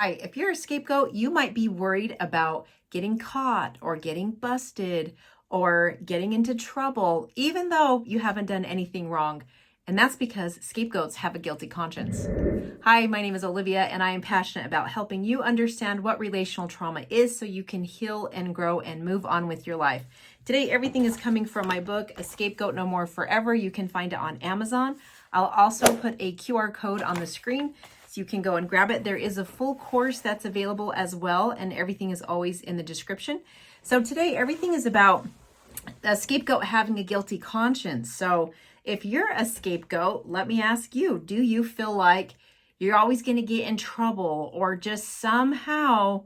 Hi, if you're a scapegoat, you might be worried about getting caught or getting busted or getting into trouble, even though you haven't done anything wrong. And that's because scapegoats have a guilty conscience. Hi, my name is Olivia, and I am passionate about helping you understand what relational trauma is so you can heal and grow and move on with your life. Today, everything is coming from my book, A Scapegoat No More Forever. You can find it on Amazon. I'll also put a QR code on the screen so you can go and grab it. There is a full course that's available as well, and everything is always in the description. So today, everything is about a scapegoat having a guilty conscience. So if you're a scapegoat, let me ask you, do you feel like you're always going to get in trouble, or just somehow,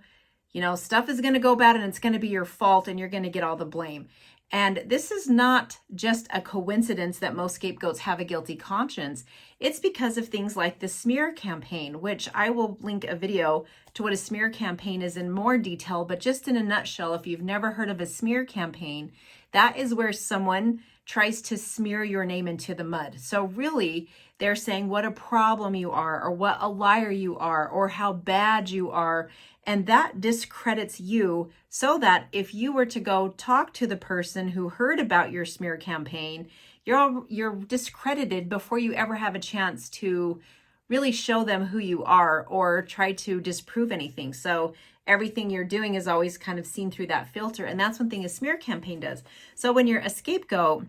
stuff is going to go bad and it's going to be your fault and you're going to get all the blame? And this is not just a coincidence that most scapegoats have a guilty conscience. It's because of things like the smear campaign, which I will link a video to what a smear campaign is in more detail. But just in a nutshell, if you've never heard of a smear campaign, that is where someone tries to smear your name into the mud. So really, they're saying what a problem you are, or what a liar you are, or how bad you are. And that discredits you, so that if you were to go talk to the person who heard about your smear campaign, you're discredited before you ever have a chance to really show them who you are or try to disprove anything. So everything you're doing is always kind of seen through that filter. And that's one thing a smear campaign does. So when you're a scapegoat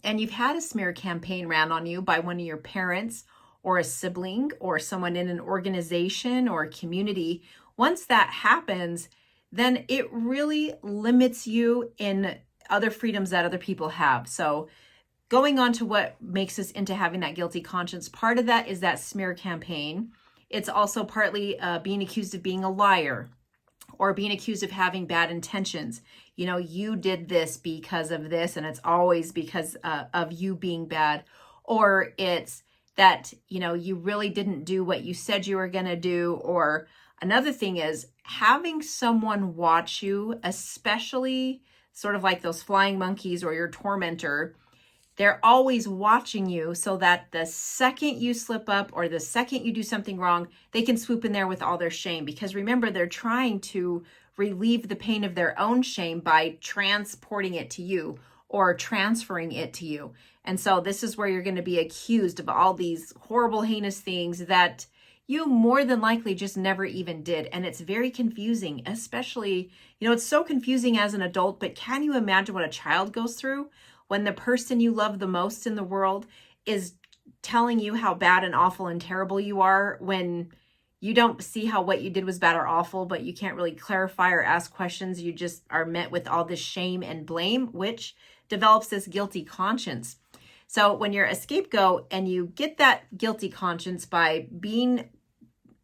and you've had a smear campaign ran on you by one of your parents or a sibling or someone in an organization or a community, once that happens, then it really limits you in other freedoms that other people have. So going on to what makes us into having that guilty conscience, part of that is that smear campaign. It's also partly being accused of being a liar, or being accused of having bad intentions. You did this because of this, and it's always because of you being bad. Or it's that, you really didn't do what you said you were going to do. Or another thing is having someone watch you, especially sort of like those flying monkeys or your tormentor. They're always watching you, so that the second you slip up or the second you do something wrong, they can swoop in there with all their shame. Because remember, they're trying to relieve the pain of their own shame by transporting it to you or transferring it to you. And so this is where you're going to be accused of all these horrible, heinous things that you more than likely just never even did. And it's very confusing, especially, it's so confusing as an adult, but can you imagine what a child goes through when the person you love the most in the world is telling you how bad and awful and terrible you are, when you don't see how what you did was bad or awful, but you can't really clarify or ask questions. You just are met with all this shame and blame, which develops this guilty conscience. So when you're a scapegoat and you get that guilty conscience by being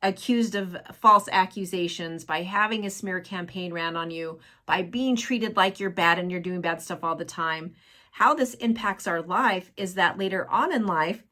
accused of false accusations, by having a smear campaign ran on you, by being treated like you're bad and you're doing bad stuff all the time, how this impacts our life is that later on in life,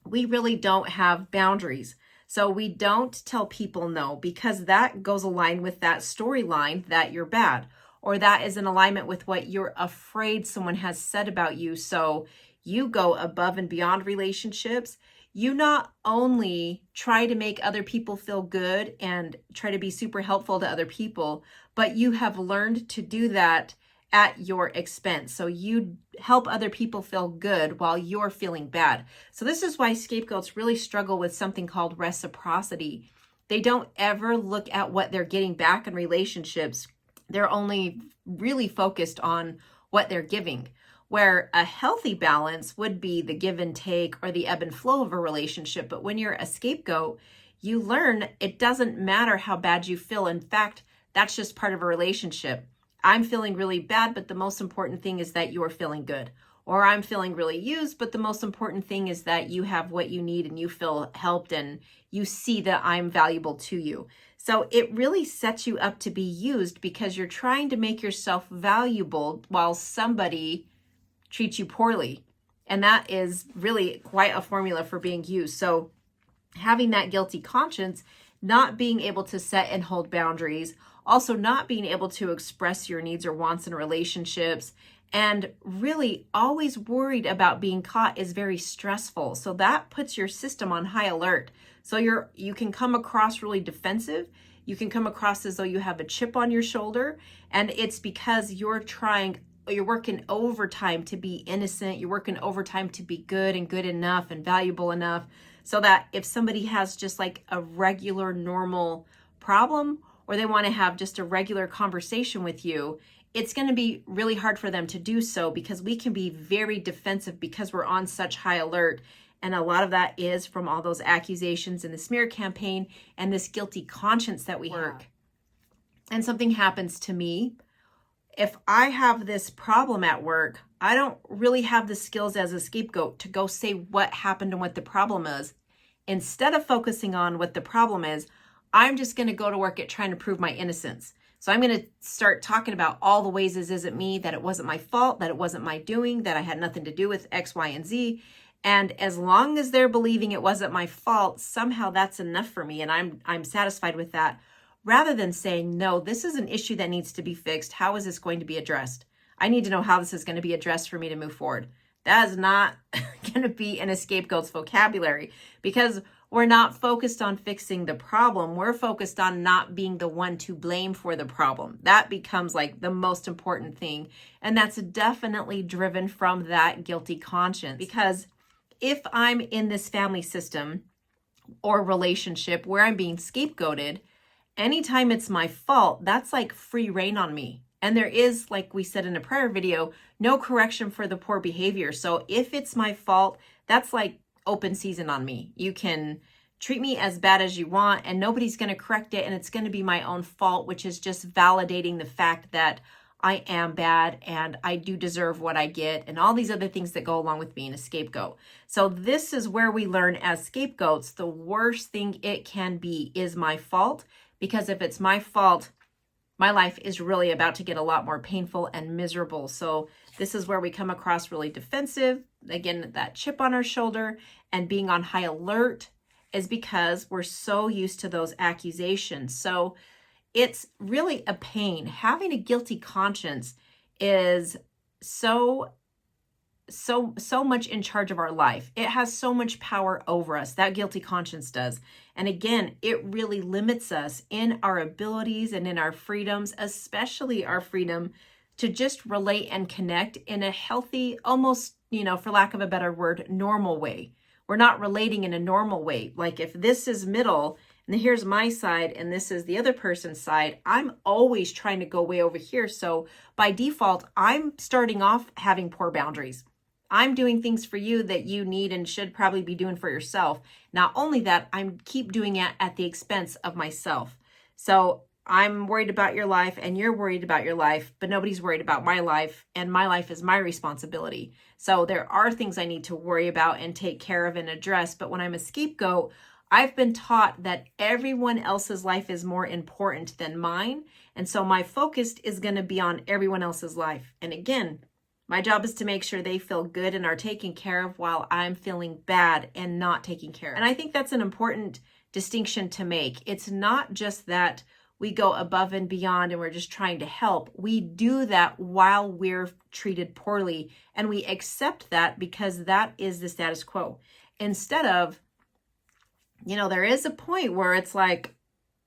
we really don't have boundaries. So we don't tell people no, because that goes aligned with that storyline that you're bad, or that is in alignment with what you're afraid someone has said about you. So you go above and beyond relationships. You not only try to make other people feel good and try to be super helpful to other people, but you have learned to do that at your expense. So you help other people feel good while you're feeling bad. So this is why scapegoats really struggle with something called reciprocity. They don't ever look at what they're getting back in relationships. They're only really focused on what they're giving, where a healthy balance would be the give and take or the ebb and flow of a relationship. But when you're a scapegoat, you learn it doesn't matter how bad you feel. In fact, that's just part of a relationship. I'm feeling really bad, but the most important thing is that you're feeling good. Or I'm feeling really used, but the most important thing is that you have what you need and you feel helped and you see that I'm valuable to you. So it really sets you up to be used, because you're trying to make yourself valuable while somebody treats you poorly. And that is really quite a formula for being used. So having that guilty conscience, not being able to set and hold boundaries, also not being able to express your needs or wants in relationships, and really always worried about being caught is very stressful. So that puts your system on high alert. So you can come across really defensive. You can come across as though you have a chip on your shoulder, and it's because you're working overtime to be innocent. You're working overtime to be good and good enough and valuable enough, so that if somebody has just like a regular, normal problem, or they want to have just a regular conversation with you, it's going to be really hard for them to do so, because we can be very defensive because we're on such high alert. And a lot of that is from all those accusations in the smear campaign and this guilty conscience that we have. And something happens to me. If I have this problem at work, I don't really have the skills as a scapegoat to go say what happened and what the problem is. Instead of focusing on what the problem is, I'm just going to go to work at trying to prove my innocence. So I'm going to start talking about all the ways this isn't me, that it wasn't my fault, that it wasn't my doing, that I had nothing to do with X, Y, and Z. And as long as they're believing it wasn't my fault, somehow that's enough for me, and I'm satisfied with that. Rather than saying, no, this is an issue that needs to be fixed. How is this going to be addressed? I need to know how this is going to be addressed for me to move forward. That is not going to be in a scapegoat's vocabulary, because we're not focused on fixing the problem. We're focused on not being the one to blame for the problem. That becomes like the most important thing. And that's definitely driven from that guilty conscience. Because if I'm in this family system or relationship where I'm being scapegoated, anytime it's my fault, that's like free reign on me. And there is, like we said in a prior video, no correction for the poor behavior. So if it's my fault, that's like open season on me. You can treat me as bad as you want and nobody's going to correct it, and it's going to be my own fault, which is just validating the fact that I am bad and I do deserve what I get, and all these other things that go along with being a scapegoat. So this is where we learn as scapegoats, the worst thing it can be is my fault, because if it's my fault, my life is really about to get a lot more painful and miserable. So this is where we come across really defensive. Again, that chip on our shoulder and being on high alert is because we're so used to those accusations. So it's really a pain. Having a guilty conscience is so much in charge of our life. It has so much power over us. That guilty conscience does. And again, it really limits us in our abilities and in our freedoms, especially our freedom to just relate and connect in a healthy, almost, for lack of a better word, normal way. We're not relating in a normal way. Like if this is middle and here's my side and this is the other person's side, I'm always trying to go way over here. So by default, I'm starting off having poor boundaries. I'm doing things for you that you need and should probably be doing for yourself. Not only that, I keep doing it at the expense of myself. So I'm worried about your life and you're worried about your life, but nobody's worried about my life, and my life is my responsibility. So there are things I need to worry about and take care of and address. But when I'm a scapegoat, I've been taught that everyone else's life is more important than mine. And so my focus is going to be on everyone else's life. And again, my job is to make sure they feel good and are taken care of while I'm feeling bad and not taken care of. And I think that's an important distinction to make. It's not just that we go above and beyond and we're just trying to help. We do that while we're treated poorly, and we accept that because that is the status quo. Instead of, there is a point where it's like,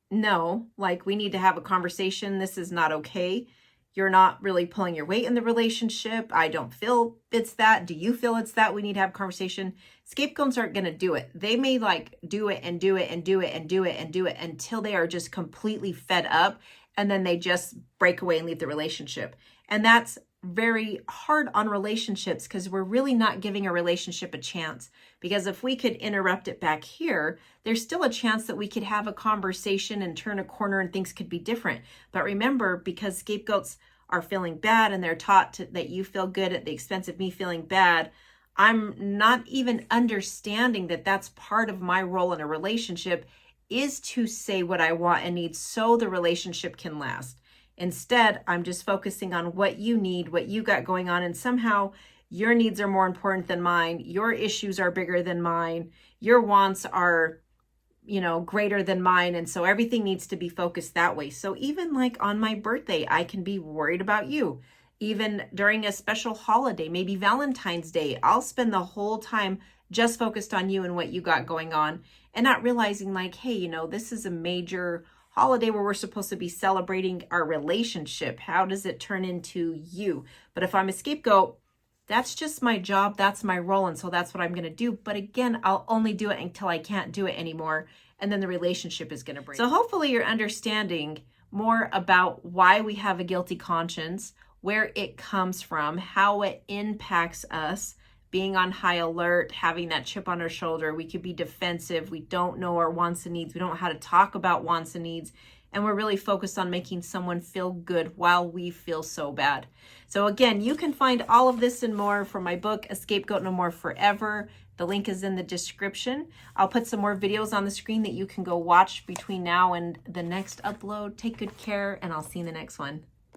no, like we need to have a conversation. This is not okay. You're not really pulling your weight in the relationship. I don't feel it's that. Do you feel it's that? We need to have a conversation. Scapegoats aren't going to do it. They may do it and do it and do it and do it and do it until they are just completely fed up, and then they just break away and leave the relationship. And that's very hard on relationships because we're really not giving a relationship a chance. Because if we could interrupt it back here, there's still a chance that we could have a conversation and turn a corner and things could be different. But remember, because scapegoats are feeling bad and they're taught that you feel good at the expense of me feeling bad, I'm not even understanding that that's part of my role in a relationship is to say what I want and need so the relationship can last. Instead, I'm just focusing on what you need, what you got going on, and somehow your needs are more important than mine. Your issues are bigger than mine. Your wants are, greater than mine. And so everything needs to be focused that way. So even like on my birthday, I can be worried about you. Even during a special holiday, maybe Valentine's Day, I'll spend the whole time just focused on you and what you got going on. and not realizing like, hey, you know, this is a major holiday where we're supposed to be celebrating our relationship. How does it turn into you? But if I'm a scapegoat, that's just my job, that's my role, and so that's what I'm going to do. But again, I'll only do it until I can't do it anymore, and then the relationship is going to break. So hopefully you're understanding more about why we have a guilty conscience, where it comes from, how it impacts us, being on high alert, having that chip on our shoulder. We could be defensive. We don't know our wants and needs. We don't know how to talk about wants and needs. And we're really focused on making someone feel good while we feel so bad. So again, you can find all of this and more from my book, A Scapegoat No More Forever. The link is in the description. I'll put some more videos on the screen that you can go watch between now and the next upload. Take good care, and I'll see you in the next one.